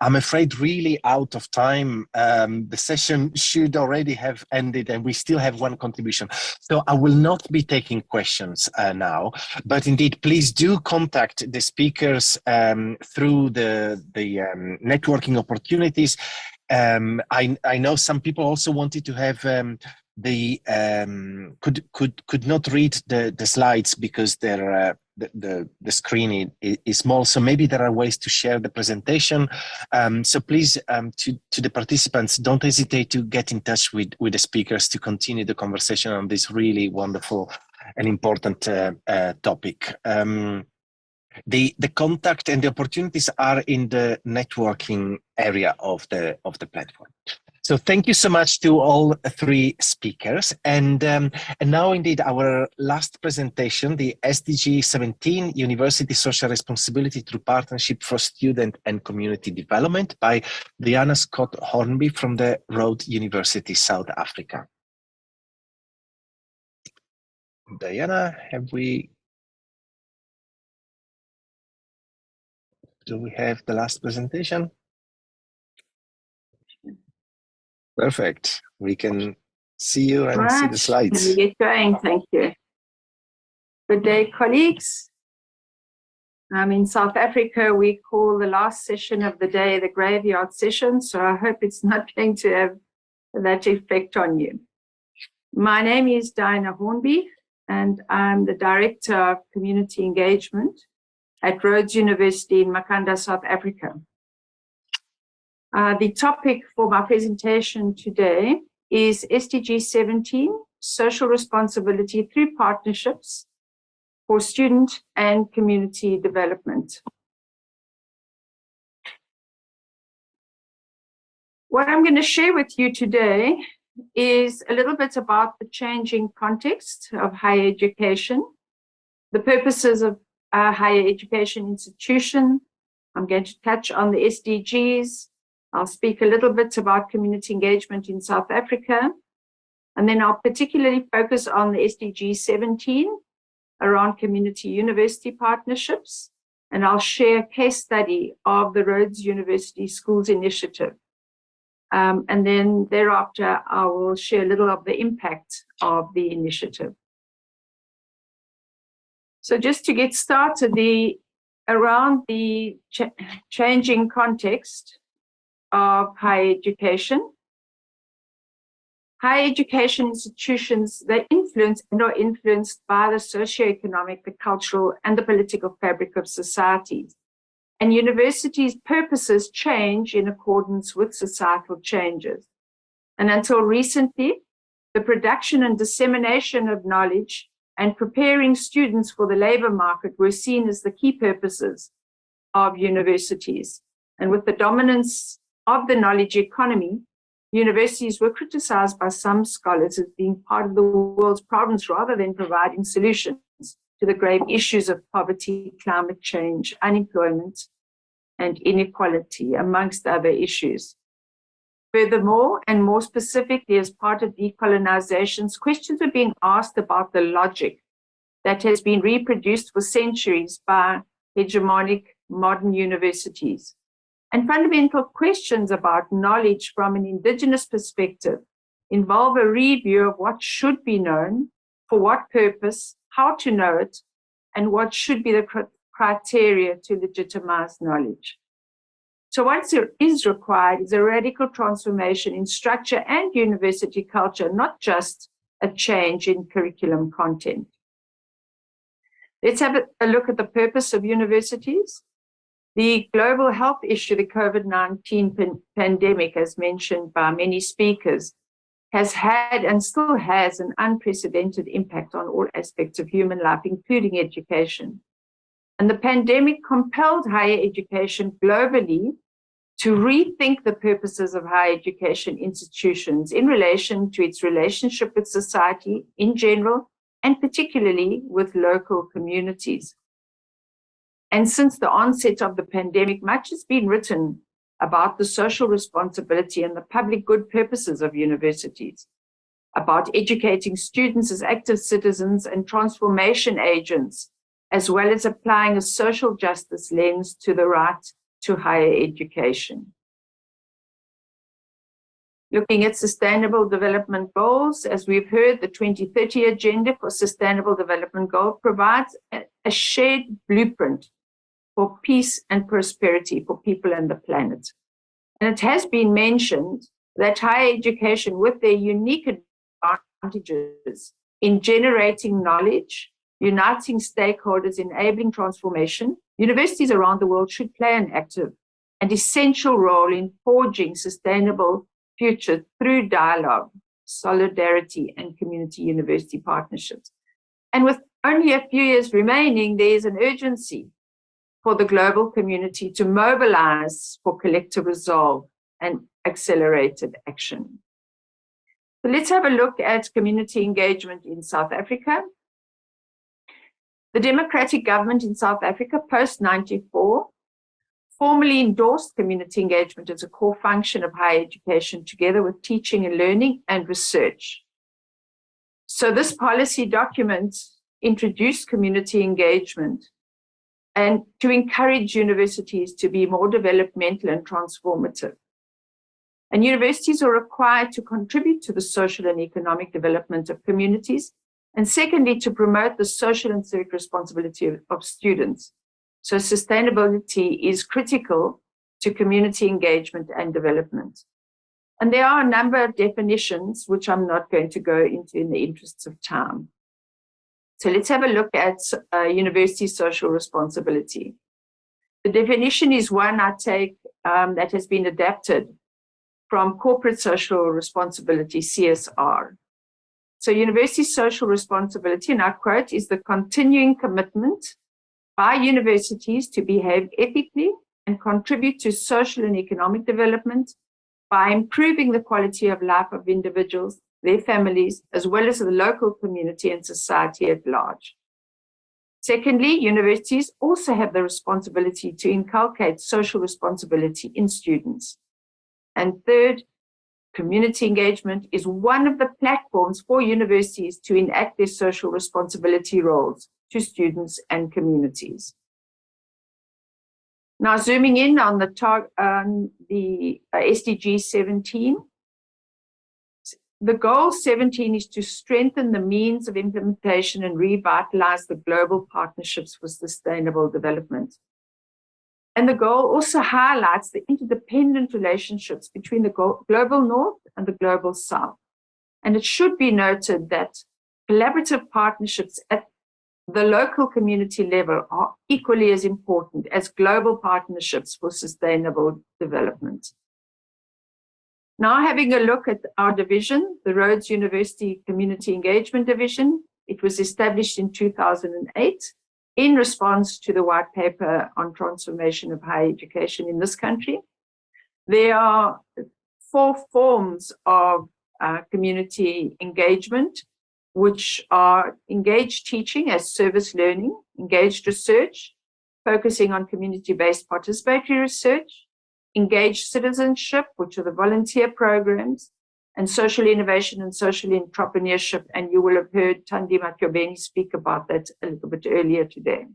I'm afraid, really out of time. The session should already have ended, and we still have one contribution. So I will not be taking questions now, but indeed, please do contact the speakers through the networking opportunities. I know some people also wanted to have could not read the slides because they're the screen is small, so maybe there are ways to share the presentation. So please, to the participants, don't hesitate to get in touch with the speakers to continue the conversation on this really wonderful and important topic. The contact and the opportunities are in the networking area of the platform. So thank you so much to all three speakers. And now indeed our last presentation, the SDG 17 University Social Responsibility through Partnership for Student and Community Development by Diana Scott Hornby from the Rhodes University, South Africa. Diana, do we have the last presentation? Perfect. We can see you and see the slides. Let me get going. Thank you. Good day, colleagues. In South Africa, we call the last session of the day the graveyard session, so I hope it's not going to have that effect on you. My name is Diana Hornby, and I'm the Director of Community Engagement at Rhodes University in Makanda, South Africa. The topic for my presentation today is SDG 17, Social Responsibility through Partnerships for Student and Community Development. What I'm going to share with you today is a little bit about the changing context of higher education, the purposes of our higher education institution. I'm going to touch on the SDGs. I'll speak a little bit about community engagement in South Africa, and then I'll particularly focus on the SDG 17 around community university partnerships, and I'll share a case study of the Rhodes University Schools Initiative. And then thereafter, I will share a little of the impact of the initiative. So just to get started, around the changing context of higher education. Higher education institutions, they influence and are influenced by the socioeconomic, the cultural, and the political fabric of societies. And universities' purposes change in accordance with societal changes. And until recently, the production and dissemination of knowledge and preparing students for the labor market were seen as the key purposes of universities. And with the dominance of the knowledge economy, universities were criticized by some scholars as being part of the world's problems rather than providing solutions to the grave issues of poverty, climate change, unemployment, and inequality, amongst other issues. Furthermore, and more specifically as part of decolonizations, questions are being asked about the logic that has been reproduced for centuries by hegemonic modern universities. And fundamental questions about knowledge from an indigenous perspective involve a review of what should be known, for what purpose, how to know it, and what should be the criteria to legitimize knowledge. So what is required is a radical transformation in structure and university culture, not just a change in curriculum content. Let's have a look at the purpose of universities. The global health issue, the COVID-19 pandemic, as mentioned by many speakers, has had and still has an unprecedented impact on all aspects of human life, including education. And the pandemic compelled higher education globally to rethink the purposes of higher education institutions in relation to its relationship with society in general and particularly with local communities. And since the onset of the pandemic, much has been written about the social responsibility and the public good purposes of universities, about educating students as active citizens and transformation agents, as well as applying a social justice lens to the right to higher education. Looking at sustainable development goals, as we've heard, the 2030 Agenda for Sustainable Development Goals provides a shared blueprint for peace and prosperity for people and the planet. And it has been mentioned that higher education, with their unique advantages in generating knowledge, uniting stakeholders, enabling transformation, universities around the world should play an active and essential role in forging sustainable future through dialogue, solidarity, and community university partnerships. And with only a few years remaining, there is an urgency for the global community to mobilize for collective resolve and accelerated action. So let's have a look at community engagement in South Africa. The democratic government in South Africa post-94 formally endorsed community engagement as a core function of higher education, together with teaching and learning and research. So this policy document introduced community engagement and to encourage universities to be more developmental and transformative. And universities are required to contribute to the social and economic development of communities, and secondly, to promote the social and civic responsibility of students. So sustainability is critical to community engagement and development. And there are a number of definitions, which I'm not going to go into in the interests of time. So let's have a look at university social responsibility. The definition is one I take that has been adapted from corporate social responsibility, CSR. So university social responsibility, and I quote, is the continuing commitment by universities to behave ethically and contribute to social and economic development by improving the quality of life of individuals, their families, as well as the local community and society at large. Secondly, universities also have the responsibility to inculcate social responsibility in students. And third, community engagement is one of the platforms for universities to enact their social responsibility roles to students and communities. Now, zooming in on the SDG 17, the goal 17 is to strengthen the means of implementation and revitalize the global partnerships for sustainable development. And the goal also highlights the interdependent relationships between the global north and the global south. And it should be noted that collaborative partnerships at the local community level are equally as important as global partnerships for sustainable development. Now, having a look at our division, the Rhodes University Community Engagement Division, it was established in 2008 in response to the white paper on transformation of higher education in this country. There are 4 forms of community engagement, which are engaged teaching as service learning, engaged research, focusing on community-based participatory research, engaged citizenship, which are the volunteer programs, and social innovation and social entrepreneurship. And you will have heard Thandi Matyobeni speak about that a little bit earlier today.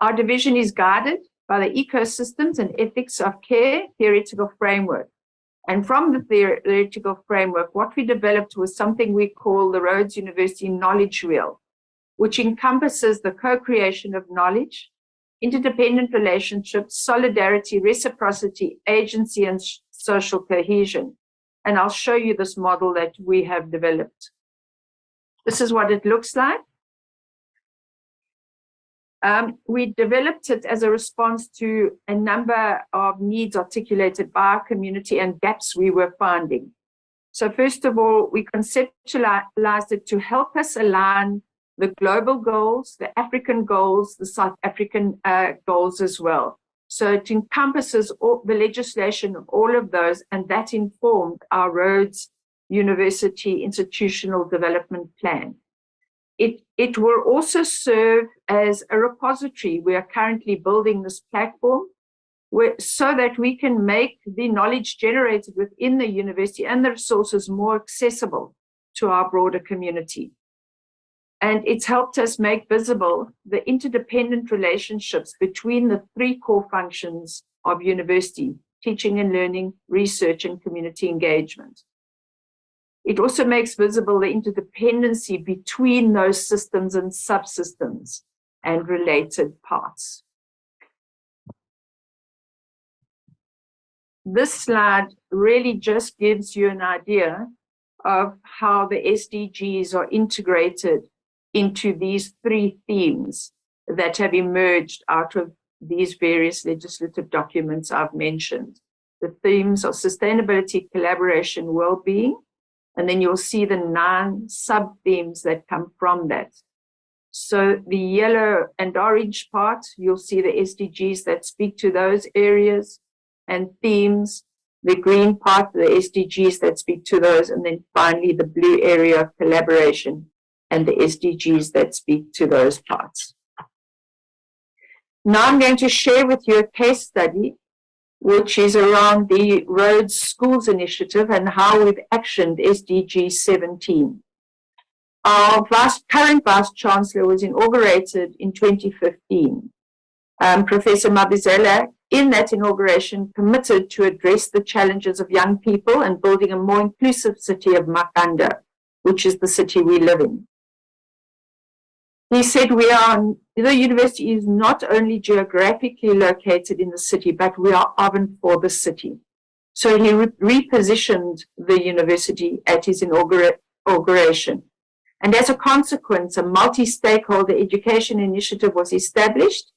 Our division is guided by the ecosystems and ethics of care theoretical framework. And from the theoretical framework, what we developed was something we call the Rhodes University Knowledge Wheel, which encompasses the co-creation of knowledge, interdependent relationships, solidarity, reciprocity, agency, and social cohesion. And I'll show you this model that we have developed. This is what it looks like. We developed it as a response to a number of needs articulated by our community and gaps we were finding. So first of all, we conceptualized it to help us align the global goals, the African goals, the South African goals as well. So it encompasses all the legislation of all of those, and that informed our Rhodes University Institutional Development Plan. It will also serve as a repository. We are currently building this platform so that we can make the knowledge generated within the university and the resources more accessible to our broader community. And it's helped us make visible the interdependent relationships between the three core functions of university: teaching and learning, research, and community engagement. It also makes visible the interdependency between those systems and subsystems and related parts. This slide really just gives you an idea of how the SDGs are integrated into these three themes that have emerged out of these various legislative documents I've mentioned. The themes are sustainability, collaboration, well-being, and then you'll see the 9 sub-themes that come from that. So the yellow and orange part, you'll see the SDGs that speak to those areas and themes. The green part, the SDGs that speak to those, and then finally the blue area of collaboration and the SDGs that speak to those parts. Now I'm going to share with you a case study which is around the Rhodes Schools Initiative and how we've actioned SDG 17. Our current Vice Chancellor was inaugurated in 2015. Professor Mabizela, in that inauguration, committed to address the challenges of young people and building a more inclusive city of Makanda, which is the city we live in. He said, the university is not only geographically located in the city, but we are of and for the city. So he repositioned the university at his inauguration. And as a consequence, a multi-stakeholder education initiative was established,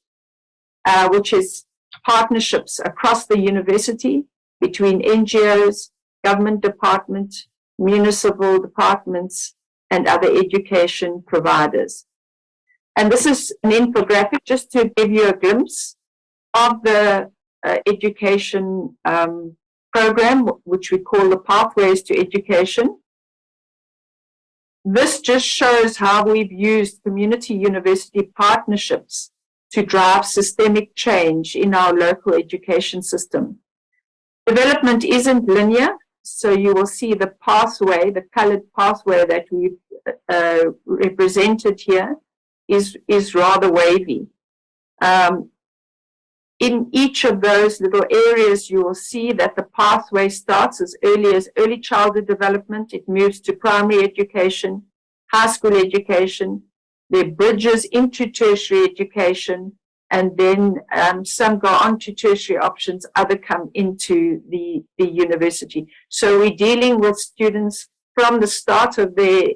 which is partnerships across the university between NGOs, government department, municipal departments, and other education providers. And this is an infographic just to give you a glimpse of the education program, which we call the Pathways to Education. This just shows how we've used community university partnerships to drive systemic change in our local education system. Development isn't linear, so you will see the pathway, the colored pathway that we've represented here is rather wavy. In each of those little areas, you will see that the pathway starts as early as early childhood development. It moves to primary education, high school education. There are bridges into tertiary education, and then some go on to tertiary options, others come into the university. So we're dealing with students from the start of their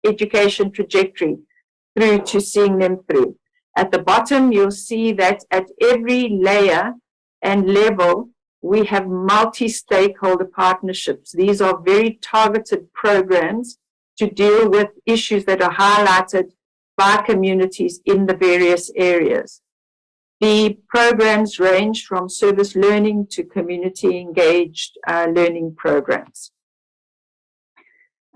education trajectory through to seeing them through. At the bottom, you'll see that at every layer and level, we have multi-stakeholder partnerships. These are very targeted programs to deal with issues that are highlighted by communities in the various areas. The programs range from service learning to community engaged learning programs.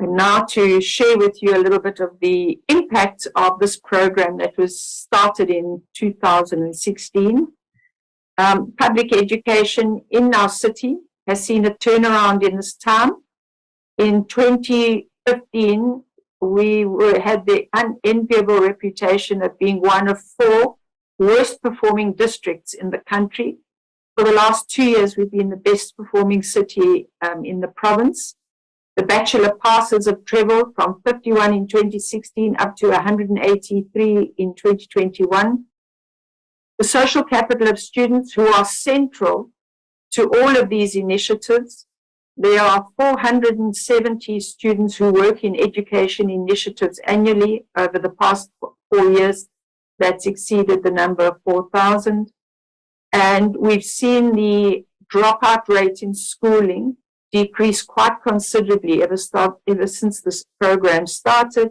And now to share with you a little bit of the impact of this program that was started in 2016. Public education in our city has seen a turnaround in this time. In 2015, we had the unenviable reputation of being one of 4 worst performing districts in the country. For the last 2 years, we've been the best performing city in the province. The bachelor passes have traveled from 51 in 2016 up to 183 in 2021. The social capital of students who are central to all of these initiatives. There are 470 students who work in education initiatives annually over the past 4 years. That's exceeded the number of 4,000. And we've seen the dropout rate in schooling decrease quite considerably ever since this program started.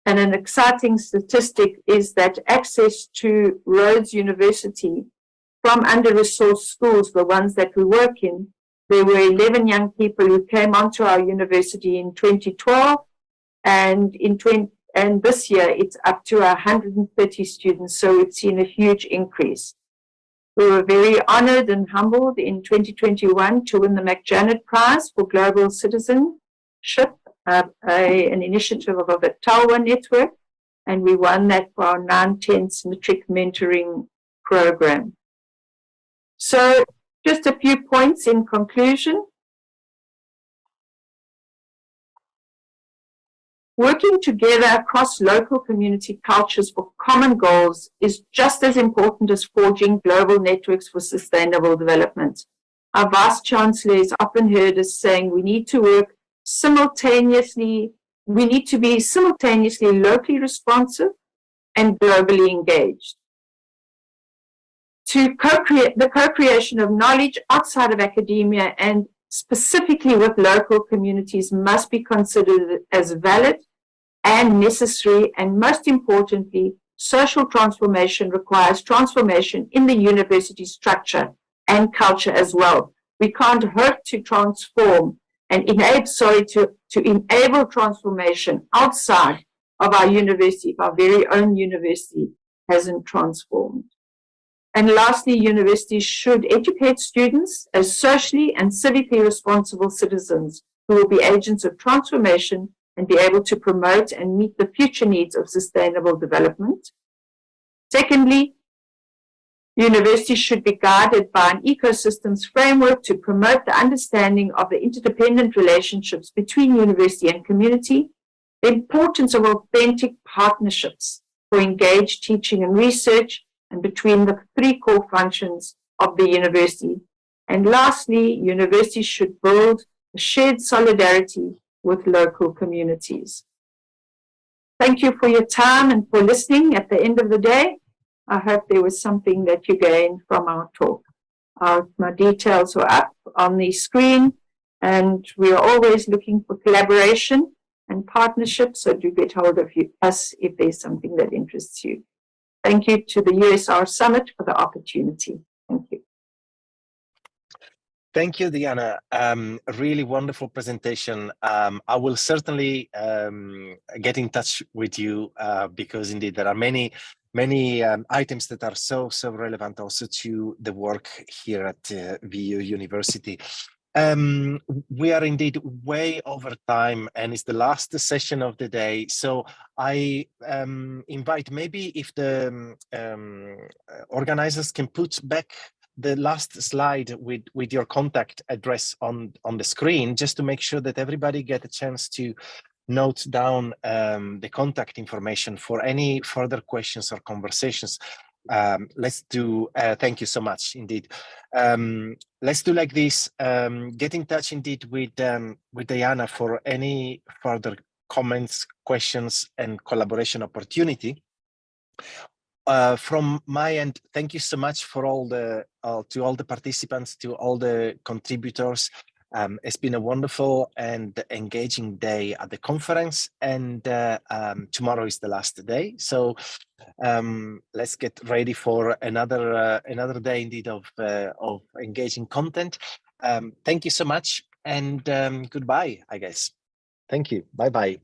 And an exciting statistic is that access to Rhodes University from under-resourced schools, the ones that we work in, there were 11 young people who came onto our university in 2012, and And this year it's up to 130 students, so we've seen a huge increase. We were very honored and humbled in 2021 to win the McJanet Prize for Global Citizenship, an initiative of the Talwa Network, and we won that for our 9/10 matric mentoring program. So just a few points in conclusion. Working together across local community cultures for common goals is just as important as forging global networks for sustainable development. Our Vice Chancellor is often heard as saying we need to work simultaneously, we need to be simultaneously locally responsive and globally engaged. To co-create the co-creation of knowledge outside of academia and specifically with local communities must be considered as valid and necessary, and most importantly, social transformation requires transformation in the university structure and culture as well. We can't hope to transform and enable transformation outside of our university if our very own university hasn't transformed. And lastly, universities should educate students as socially and civically responsible citizens who will be agents of transformation and be able to promote and meet the future needs of sustainable development. Secondly, universities should be guided by an ecosystems framework to promote the understanding of the interdependent relationships between university and community, the importance of authentic partnerships for engaged teaching and research, and between the three core functions of the university. And lastly, universities should build a shared solidarity with local communities. Thank you for your time and for listening at the end of the day. I hope there was something that you gained from our talk. My details are up on the screen, and we are always looking for collaboration and partnership, so do get hold of us if there's something that interests you. Thank you to the USR Summit for the opportunity. Thank you. Thank you, Diana. Really wonderful presentation. I will certainly get in touch with you because indeed there are many items that are so relevant also to the work here at VU University. We are indeed way over time, and it's the last session of the day. So I invite, maybe if the organizers can put back the last slide with your contact address on the screen, just to make sure that everybody get a chance to note down the contact information for any further questions or conversations. Let's do, thank you so much indeed. Let's do like this, get in touch indeed with Diana for any further comments, questions, and collaboration opportunity. From my end, thank you so much for to all the participants, to all the contributors. It's been a wonderful and engaging day at the conference, and tomorrow is the last day. So let's get ready for another day indeed of engaging content. Thank you so much, and goodbye, I guess. Thank you. Bye-bye.